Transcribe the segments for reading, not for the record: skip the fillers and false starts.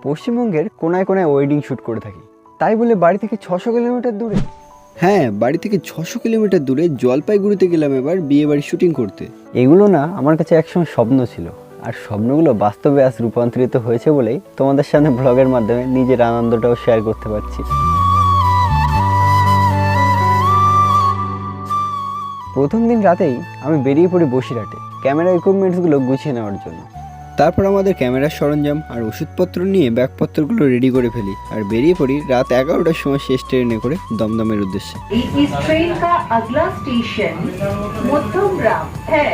পশ্চিমবঙ্গের কোনায় কোনায় ওয়েডিং শ্যুট করে থাকি, তাই বলে বাড়ি থেকে 600 কিলোমিটার দূরে। হ্যাঁ, বাড়ি থেকে 600 কিলোমিটার দূরে জলপাইগুড়িতে গেলাম এবার বিয়ে বাড়ির শুটিং করতে। এগুলো না আমার কাছে একসময় স্বপ্ন ছিল, আর স্বপ্নগুলো বাস্তবে আজ রূপান্তরিত হয়েছে বলেই তোমাদের সামনে ব্লগের মাধ্যমে নিজের আনন্দটাও শেয়ার করতে পারছি। প্রথম দিন রাতেই আমি বেরিয়ে পড়ি বসিরহাটে ক্যামেরা ইকুইপমেন্টসগুলো গুছিয়ে নেওয়ার জন্য। তারপর আমাদের ক্যামেরার সরঞ্জাম আর ওষুধপত্র নিয়ে ব্যাগপত্রগুলো রেডি করে ফেলি আর বেরিয়ে পড়ি রাত 11টার সময় শেষ ট্রেনে করে দমদমের উদ্দেশ্যে। इस ट्रेन का अगला स्टेशन मध्यमग्राम है।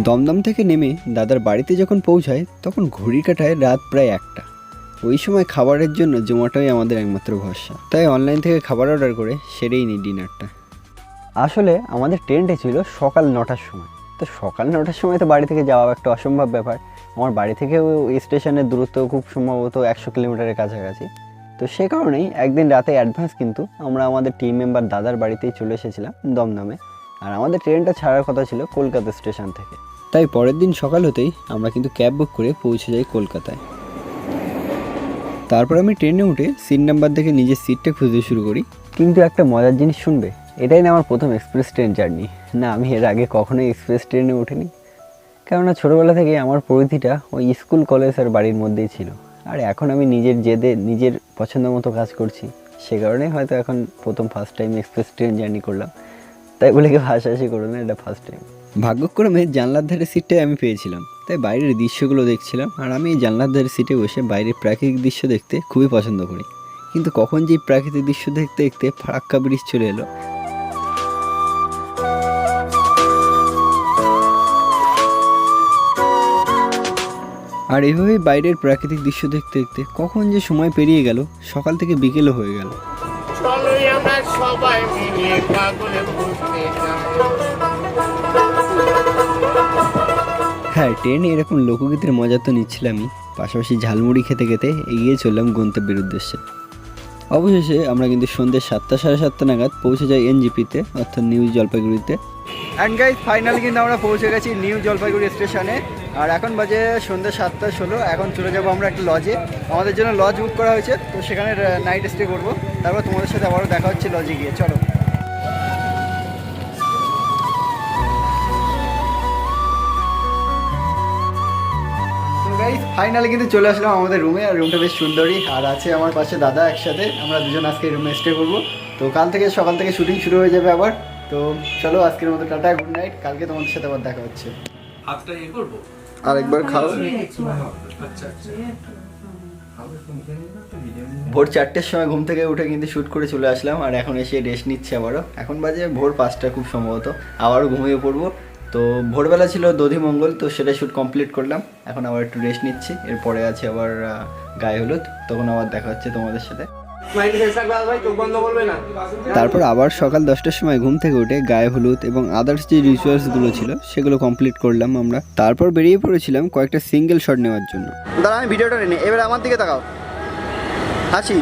দমদম থেকে নেমে দাদার বাড়িতে যখন পৌঁছায় তখন ঘড়ি কাটায় রাত প্রায় 1টা। ওই সময় খাবারের জন্য জোম্যাটোই আমাদের একমাত্র ভরসা, তাই অনলাইন থেকে খাবার অর্ডার করে সেরেই নিই ডিনারটা। আসলে আমাদের ট্রেনটা ছিল সকাল 9টার সময়, তো সকাল 9টার সময় তো বাড়ি থেকে যাওয়া একটা অসম্ভব ব্যাপার। আমার বাড়ি থেকে ওই স্টেশনের দূরত্ব খুব সম্ভবত 100 কিলোমিটারের কাছাকাছি। তো সে কারণেই একদিন রাতে অ্যাডভান্স কিন্তু আমরা আমাদের টিম মেম্বার দাদার বাড়িতেই চলে এসেছিলাম দমদমে, আর আমাদের ট্রেনটা ছাড়ার কথা ছিল কলকাতা স্টেশন থেকে। তাই পরের দিন সকাল হতেই আমরা কিন্তু ক্যাব বুক করে পৌঁছে যাই কলকাতায়। তারপর আমি ট্রেনে উঠে সিট নাম্বার দেখে নিজের সিটটা খুঁজতে শুরু করি। কিন্তু একটা মজার জিনিস শুনবে, এটাই না আমার প্রথম এক্সপ্রেস ট্রেন জার্নি। না, আমি এর আগে কখনোই এক্সপ্রেস ট্রেনে উঠিনি, কেননা ছোটোবেলা থেকে আমার পরিধিটা ওই স্কুল কলেজ আর বাড়ির মধ্যেই ছিল। আর এখন আমি নিজের জেদে নিজের পছন্দ মতো কাজ করছি, সে কারণেই হয়তো এখন first time express train journey করলাম। তাই বলে কি হাসাহাসি করো না, এটা ফার্স্ট টাইম। ভাগ্যক্রমে জানলার ধারে সিটটাই আমি পেয়েছিলাম, তাই বাইরের দৃশ্যগুলো দেখছিলাম। আর আমি এই জানলার ধারে সিটে বসে বাইরের প্রাকৃতিক দৃশ্য দেখতে খুবই পছন্দ করি। কিন্তু কখন যে প্রাকৃতিক দৃশ্য দেখতে দেখতে ফারাক্কা ব্রিজ চলে এলো। আর এইভাবেই বাইরের প্রাকৃতিক দৃশ্য দেখতে দেখতে কখন যে সময় পেরিয়ে গেল, সকাল থেকে বিকেলও হয়ে গেল। চলোই আমরা সবাই মিলে পাগলে ঘুরতে যাব। হ্যাঁ, ট্রেনে এরকম লোকগীতের মজা তো নিচ্ছিলামই, পাশাপাশি ঝালমুড়ি খেতে খেতে এগিয়ে চললাম গন্তব্যের উদ্দেশ্যে। অবশেষে আমরা কিন্তু সন্ধ্যে 7টা সাড়ে 7টা নাগাদ পৌঁছে যাই এনজিপিতে, অর্থাৎ নিউ জলপাইগুড়িতে। অ্যান্ড গাইস, ফাইনালি কিন্তু আমরা পৌঁছে গেছি নিউ জলপাইগুড়ি স্টেশনে। আর এখন বাজে সন্ধ্যে 7:16। এখন চলে যাবো আমরা একটা লজে, আমাদের জন্য লজ বুক করা হয়েছে, তো সেখানে নাইট স্টে করবো। তারপর তোমাদের সাথে আবারও দেখা হচ্ছে লজে গিয়ে। চলো। গাইস, ফাইনালি কিন্তু চলে আসলাম আমাদের রুমে, আর রুমটা বেশ সুন্দরই। আর আছে আমার পাশে দাদা, একসাথে আমরা দুজন আজকে রুমে স্টে করবো। তো কাল থেকে সকাল থেকে শুটিং শুরু হয়ে যাবে আবার। তো চলো, আজকের মতো টাটা, গুড নাইট। কালকে তোমাদের সাথে আবার দেখা হচ্ছে। হাতটা ইয়ে করবো। আর একবার খাও। আচ্ছা আচ্ছা। ভোর 4টের সময় ঘুম থেকে উঠে কিন্তু শ্যুট করে চলে আসলাম, আর এখন এসে রেস্ট নিচ্ছে আবারও। এখন বাজে ভোর 5টা খুব সম্ভবত, আবারও ঘুমিয়ে পড়বো। তো ভোরবেলা ছিল দধিমঙ্গল, তো সেটা শ্যুট কমপ্লিট করলাম। এখন আবার একটু রেস্ট নিচ্ছি, এরপরে আছে আবার গায়ে হলুদ, তখন আবার দেখা হচ্ছে তোমাদের সাথে। তারপর আবার সকাল 10টার সময় ঘুম থেকে উঠে গায়ে হলুদ এবং আদার্স যে রিচুয়ালসগুলো ছিল সেগুলো কমপ্লিট করলাম আমরা। তারপর বেরিয়ে পড়েছিলাম কয়েকটা সিঙ্গেল শট নেওয়ার জন্য। দাঁড়া, আমি ভিডিওটা নিই, এবার আমার দিকে তাকাও, হাসি।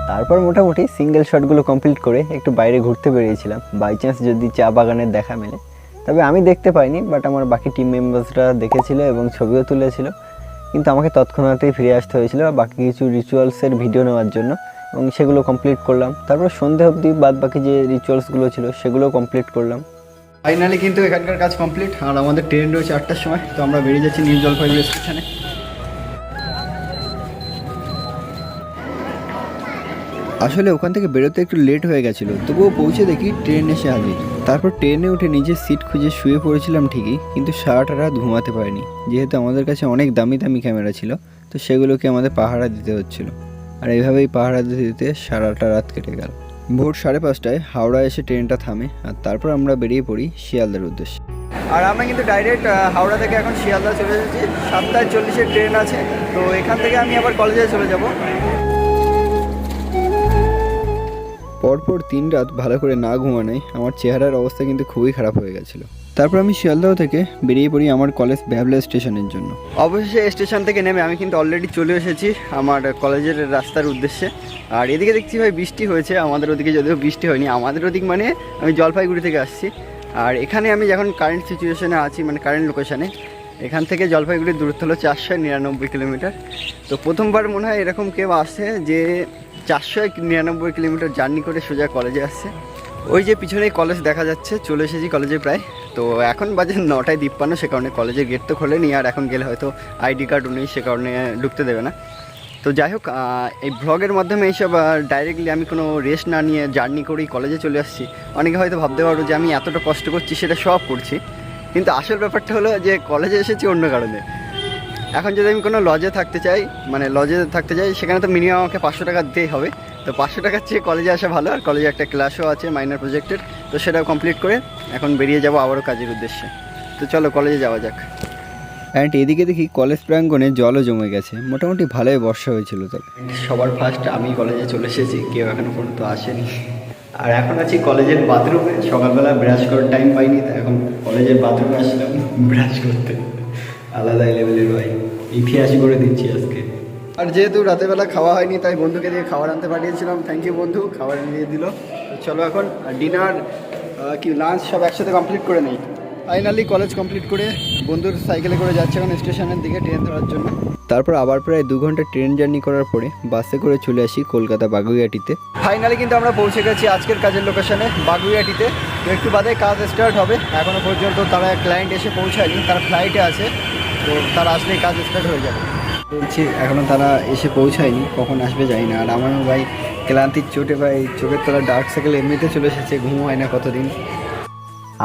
তারপর মোটামুটি সিঙ্গেল শটগুলো কমপ্লিট করে একটু বাইরে ঘুরতে বেরিয়েছিলাম, বাই চান্স যদি চা বাগানের দেখা মেলে। তবে আমি দেখতে পাইনি, বাট আমার বাকি টিম মেম্বার্সরা দেখেছিল এবং ছবিও তুলেছিল। কিন্তু আমাকে তৎক্ষণাৎই ফিরে আসতে হয়েছিল বাকি কিছু রিচুয়ালসের ভিডিও নেওয়ার জন্য, এবং সেগুলো কমপ্লিট করলাম। তারপর সন্ধে অবধি বাদ বাকি যে রিচুয়ালসগুলো ছিল সেগুলো কমপ্লিট করলাম। ফাইনালি কিন্তু এখানকার কাজ কমপ্লিট, আর আমাদের ট্রেন রয়েছে 8টার সময়। তো আমরা বেরিয়ে যাচ্ছি নিউ জলপাইগুড়ি স্টেশনে। আসলে ওখান থেকে বেরোতে একটু লেট হয়ে গেছিলো, তবুও পৌঁছে দেখি ট্রেন এসে হাজির। তারপর ট্রেনে উঠে নিজের সিট খুঁজে শুয়ে পড়েছিলাম ঠিকই, কিন্তু সারাটা রাত ঘুমাতে পারিনি, যেহেতু আমাদের কাছে অনেক দামি দামি ক্যামেরা ছিল, তো সেগুলোকে আমাদের পাহারা দিতে হচ্ছিল। আর এইভাবেই পাহারা দিতে দিতে সারাটা রাত কেটে গেল। ভোর 5:30টায় হাওড়া এসে ট্রেনটা থামে, আর তারপর আমরা বেরিয়ে পড়ি শিয়ালদার উদ্দেশ্যে। আর আমরা কিন্তু ডাইরেক্ট হাওড়া থেকে এখন শিয়ালদা চলে এসেছি। 7:40-এর ট্রেন আছে, তো এখান থেকে আমি আবার কলেজে চলে যাব। পরপর 3 রাত ভালো করে না ঘুমানোয় আমার চেহারার অবস্থা কিন্তু খুবই খারাপ হয়ে গেছিলো। তারপর আমি শিয়ালদহ থেকে বেরিয়ে পড়ি আমার কলেজ ব্যাবলা স্টেশনের জন্য। অবশেষে স্টেশন থেকে নেমে আমি কিন্তু অলরেডি চলে এসেছি আমার কলেজের রাস্তার উদ্দেশ্যে। আর এদিকে দেখছি ভাই বৃষ্টি হয়েছে, আমাদের ওদিকে যদিও বৃষ্টি হয়নি, আমাদের ওদিক মানে আমি জলপাইগুড়ি থেকে আসছি। আর এখানে আমি যখন কারেন্ট সিচুয়েশনে আছি, মানে কারেন্ট লোকেশানে, এখান থেকে জলপাইগুড়ির দূরত্ব হলো 499 কিলোমিটার। তো প্রথমবার মনে হয় এরকম কেউ আসে যে 499 কিলোমিটার জার্নি করে সোজা কলেজে আসছে। ওই যে পিছনেই কলেজ দেখা যাচ্ছে, চলে এসেছি কলেজে প্রায়। তো এখন বাজে 9:53, সে কারণে কলেজের গেট তো খোলেনি, আর এখন গেলে হয়তো আইডি কার্ডও নেই, সে কারণে ঢুকতে দেবে না। তো যাই হোক, এই ভ্লগের মাধ্যমে এইসব ডাইরেক্টলি আমি কোনো রেস্ট না নিয়ে জার্নি করেই কলেজে চলে আসছি। অনেকে হয়তো ভাবতে পারো যে আমি এতটা কষ্ট করছি সেটা সব করছি, কিন্তু আসল ব্যাপারটা হলো যে কলেজে এসেছি অন্য কারণে। এখন যদি আমি কোনো লজে থাকতে চাই, সেখানে তো মিনিমাম আমাকে 500 টাকা দিতেই হবে। তো 500 টাকার চেয়ে কলেজে আসা ভালো। আর কলেজে একটা ক্লাসও আছে মাইনর প্রজেক্টের, তো সেটাও কমপ্লিট করে এখন বেরিয়ে যাবো আবারও কাজের উদ্দেশ্যে। তো চলো কলেজে যাওয়া যাক। অ্যান্ড এদিকে দেখি কলেজ প্রাঙ্গণে জলও জমে গেছে, মোটামুটি ভালোই বর্ষা হয়েছিল। তবে সবার ফার্স্ট আমি কলেজে চলে এসেছি, কেউ এখনো পর্যন্ত আসেনি। আর এখন আছি কলেজের বাথরুমে। সকালবেলা ব্রাশ করার টাইম পাইনি, তাই এখন কলেজের বাথরুমে আসলাম ব্রাশ করতে। আলাদা লেভেলের ভাই, ইতিহাস করে দিচ্ছি আজকে। আর যেহেতু রাতেরবেলা খাওয়া হয়নি, তাই বন্ধুকে দিয়ে খাবার আনতে পাঠিয়েছিলাম। থ্যাংক ইউ বন্ধু, খাবার এনে দিল। চলো এখন ডিনার কি লাঞ্চ সব একসাথে কমপ্লিট করে নেই। ফাইনালি কলেজ কমপ্লিট করে বন্ধুর সাইকেলে করে যাচ্ছে এখন স্টেশনের দিকে ট্রেন ধরার জন্য। তারপর আবার প্রায় 2 ঘন্টা ট্রেন জার্নি করার পরে বাসে করে চলে আসি কলকাতা বাগুইআটিতে। ফাইনালি কিন্তু আমরা পৌঁছে গেছি আজকের কাজের লোকেশনে বাগুইআটিতে। তো একটু বাদে কাজ স্টার্ট হবে। এখনও পর্যন্ত তারা ক্লায়েন্ট এসে পৌঁছায়নি, তারা ফ্লাইটে আছে। তো তারা আসলেই কাজ স্টার্ট হয়ে যাবে বলছি। এখনও তারা এসে পৌঁছায়নি, কখন আসবে জানি না। আর আমারও ভাই ক্লান্তির চোটে ভাই চোখের তলা ডার্ক সার্কেল এমনিতে চলে এসেছে, ঘুম হয় না কতদিন।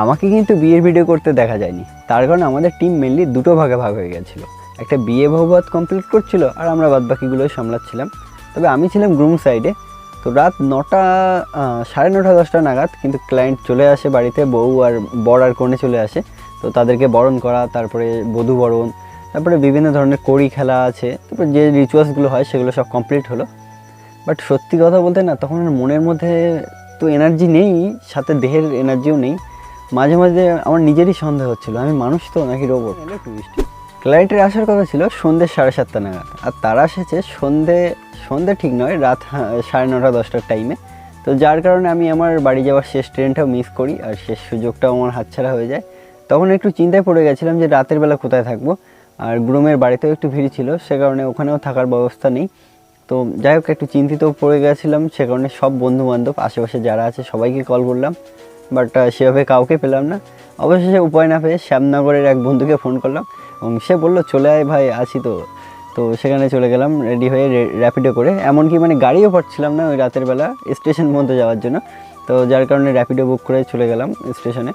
আমাকে কিন্তু বিয়ের ভিডিও করতে দেখা যায়নি, তার কারণে আমাদের টিম মেনলি দুটো ভাগে ভাগ হয়ে গেছিলো। একটা বিয়ে ভবত কমপ্লিট করছিল আর আমরা বাদবাকিগুলোই সামলাচ্ছিলাম। তবে আমি ছিলাম গ্রুম সাইডে। তো রাত 9টা 9:30 10টা নাগাদ কিন্তু ক্লায়েন্ট চলে আসে বাড়িতে, বউ আর বর আর কনে চলে আসে। তো তাদেরকে বরণ করা, তারপরে বধূ বরণ, তারপরে বিভিন্ন ধরনের কড়ি খেলা আছে, তারপরে যে রিচুয়ালসগুলো হয় সেগুলো সব কমপ্লিট হলো। বাট সত্যি কথা বলতে না, তখন মনের মধ্যে তো এনার্জি নেই, সাথে দেহের এনার্জিও নেই। মাঝে মাঝে আমার নিজেরই সন্দেহ হচ্ছিলো আমি মানুষ তো নাকি রোবট। ক্লায়েন্টের আসার কথা ছিল সন্ধ্যে 7:30 নাগাদ, আর তারা এসেছে সন্ধ্যে ঠিক নয়, রাত 9:30 10টার টাইমে। তো যার কারণে আমি আমার বাড়ি যাওয়ার শেষ ট্রেনটাও মিস করি, আর শেষ সুযোগটাও আমার হাতছাড়া হয়ে যায়। তখন একটু চিন্তায় পড়ে গেছিলাম যে রাতের বেলা কোথায় থাকবো। আর গ্রুমের বাড়িতেও একটু ভিড় ছিল, সে কারণে ওখানেও থাকার ব্যবস্থা নেই। তো যাই হোক, একটু চিন্তিত পড়ে গেছিলাম। সে কারণে সব বন্ধুবান্ধব আশেপাশে যারা আছে সবাইকে কল করলাম, বাট সেভাবে কাউকে পেলাম না। অবশেষে উপায় না পেয়ে শ্যামনগরের এক বন্ধুকে ফোন করলাম এবং সে বললো চলে আয় ভাই, আছি তো। তো সেখানে চলে গেলাম রেডি হয়ে র্যাপিডো করে। এমনকি মানে গাড়িও পাচ্ছিলাম না ওই রাতের বেলা স্টেশন পর্যন্ত যাওয়ার জন্য। তো যার কারণে র্যাপিডো বুক করে চলে গেলাম স্টেশনে।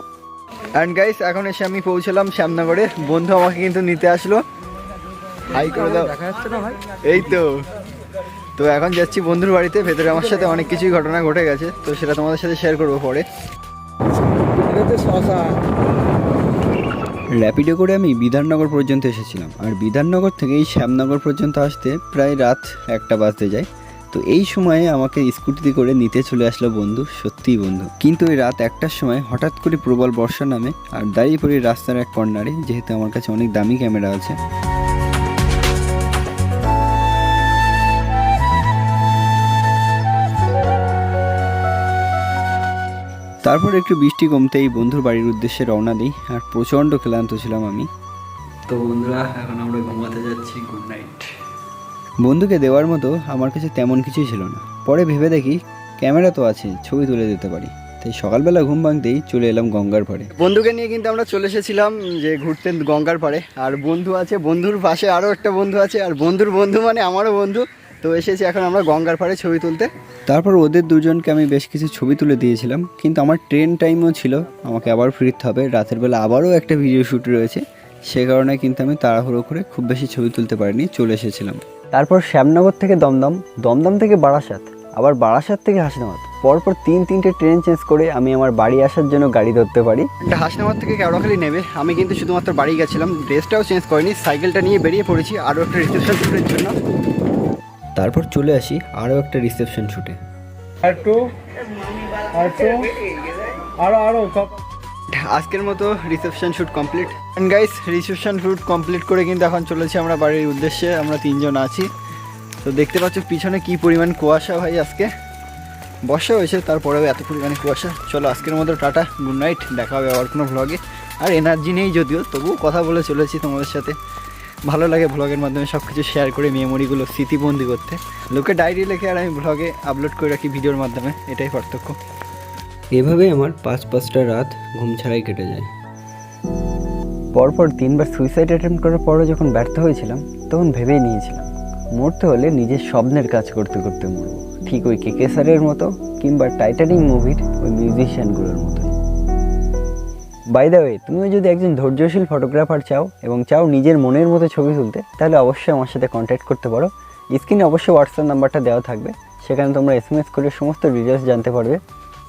অ্যান্ড গাইস, এখন এসে আমি পৌঁছলাম শ্যামনগরে। বন্ধু আমাকে কিন্তু নিতে আসলো। হাই করে দাও, দেখা যাচ্ছে না ভাই? এই তো এখন যাচ্ছি বন্ধুর বাড়িতে। ভেতরে আমার সাথে অনেক কিছুই ঘটনা ঘটে গেছে, তো সেটা তোমাদের সাথে শেয়ার করবো পরে। র্যাপিডো করে আমি বিধাননগর পর্যন্ত এসেছিলাম, আর বিধাননগর থেকে এই শ্যামনগর পর্যন্ত আসতে প্রায় রাত 1টা বাজতে যায়। তো এই সময়ে আমাকে স্কুটিতে করে নিতে চলে আসলো বন্ধু, সত্যিই বন্ধু। কিন্তু ওই রাত 1টার সময় হঠাৎ করে প্রবল বর্ষা নামে, আর দাঁড়িয়ে পড়ি রাস্তার এক কর্নারে, যেহেতু আমার কাছে অনেক দামি ক্যামেরা আছে। তারপর একটু বৃষ্টি কমতেই বন্ধুর বাড়ির উদ্দেশ্যে রওনা দিই, আর প্রচণ্ড ক্লান্ত ছিলাম আমি। তো বন্ধুরা, এখন আমরা ঘুমাতে যাচ্ছি। Good night. বন্ধুকে দেওয়ার মতো আমার কাছে তেমন কিছুই ছিল না। পরে ভেবে দেখি ক্যামেরা তো আছে, ছবি তুলে দিতে পারি। তাই সকালবেলা ঘুম ভাঙতেই চলে এলাম গঙ্গার পাড়ে। বন্ধুকে নিয়ে কিন্তু আমরা চলে এসেছিলাম যে ঘুরতে গঙ্গার পাড়ে। আর বন্ধু আছে, বন্ধুর পাশে আরও একটা বন্ধু আছে, আর বন্ধুর বন্ধু মানে আমারও বন্ধু। তো এসেছি এখন আমরা গঙ্গার পাড়ে ছবি তুলতে। তারপর ওদের দুজনকে আমি বেশ কিছু ছবি তুলে দিয়েছিলাম, কিন্তু আমার ট্রেন টাইমও ছিল, আমাকে আবার ফিরতে হবে। রাতের বেলা আবারও একটা ভিডিও শ্যুট রয়েছে, সে কারণে কিন্তু আমি তাড়াহুড়ো করে খুব বেশি ছবি তুলতে পারিনি, চলে এসেছিলাম। তারপর শ্যামনগর থেকে দমদম থেকে বারাসাত, আবার বারাসাত থেকে হাসনাবাদ, পরপর 3-3টে ট্রেন চেঞ্জ করে আমি আমার বাড়ি আসার জন্য গাড়ি ধরতে পারি। হাসনাবাদ থেকে কেওড়াখালি নেবে আমি কিন্তু শুধুমাত্র বাড়ি গেছিলাম, ড্রেসটাও চেঞ্জ করিনি, সাইকেলটা নিয়ে বেরিয়ে পড়েছি আরও একটা রিসেপশন শ্যুটের জন্য। তারপর চলে আসি আরও একটা রিসেপশন শ্যুটে। আজকের মতো reception shoot complete. And guys, reception shoot complete করে কিন্তু এখন চলেছি আমরা বাড়ির উদ্দেশ্যে। আমরা 3 জন আছি। তো দেখতে পাচ্ছ পিছনে কি পরিমাণ কুয়াশা ভাই। আজকে বর্ষা হয়েছে, তারপরেও এত পরিমাণে কুয়াশা। চলো আজকের মতো টাটা, গুড নাইট, দেখা হবে আবার কোনো ভ্লগে। আর এনার্জি নেই যদিও, তবুও কথা বলে চলেছি তোমাদের সাথে। ভালো লাগে ভ্লগের মাধ্যমে সব কিছু শেয়ার করে মেমোরিগুলো স্মৃতিবন্দি করতে। লোকে ডায়েরি লেখে আর আমি ভ্লগে আপলোড করে রাখি ভিডিওর মাধ্যমে, এটাই পার্থক্য। এভাবে আমার 5-5টা রাত ঘুম ছাড়াই কেটে যায়। পরপর 3বার সুইসাইড অ্যাটেম্প্ট করার পরও যখন ব্যর্থ হয়েছিলাম, তখন ভেবেই নিয়েছিলাম মরতে হলে নিজের স্বপ্নের কাজ করতে করতে মরব, ঠিক ওই কেকে স্যারের মতো কিংবা টাইটানিক মুভির ওই মিউজিশিয়ানগুলোর মতো। বাই দ্য ওয়ে, তুমিও যদি একজন ধৈর্যশীল ফটোগ্রাফার চাও এবং চাও নিজের মনের মতো ছবি তুলতে, তাহলে অবশ্যই আমার সাথে কন্ট্যাক্ট করতে পারো। স্ক্রিনে অবশ্যই হোয়াটসঅ্যাপ নাম্বারটা দেওয়া থাকবে, সেখানে তোমরা SMS করে সমস্ত ডিটেলস জানতে পারবে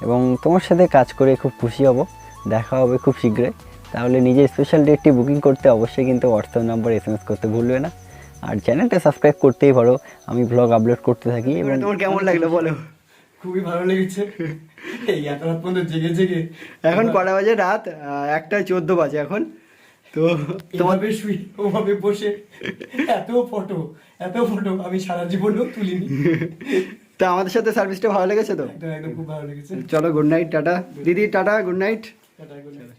এবং তোমার সাথে কাজ করে খুব খুশি হব। দেখা হবে খুব শীঘ্রই। তাহলে নিজের স্পেশাল ডেটটি বুকিং করতে অবশ্যই কিন্তু হোয়াটসঅ্যাপ নাম্বার SMS করতে ভুলবে না। আর চ্যানেলটা সাবস্ক্রাইব করতেই পারো, আমি ব্লগ আপলোড করতে থাকি। এবং তোমার কেমন লাগলো বলো? খুবই ভালো লেগেছে এই এত রাত পর্যন্ত জেগে জেগে। এখন কটা বাজে? রাত 1:14 বাজে এখন। তো তোমাকে শুই ওভাবে বসে এত ফটো আমি সারা জীবনেও তুলিনি। তো আমাদের সাথে সার্ভিসটা ভালো লেগেছে তো? একদম একদম খুব ভালো লেগেছে। চলো গুড নাইট, টাটা দিদি, tata, good night. Tata, good night।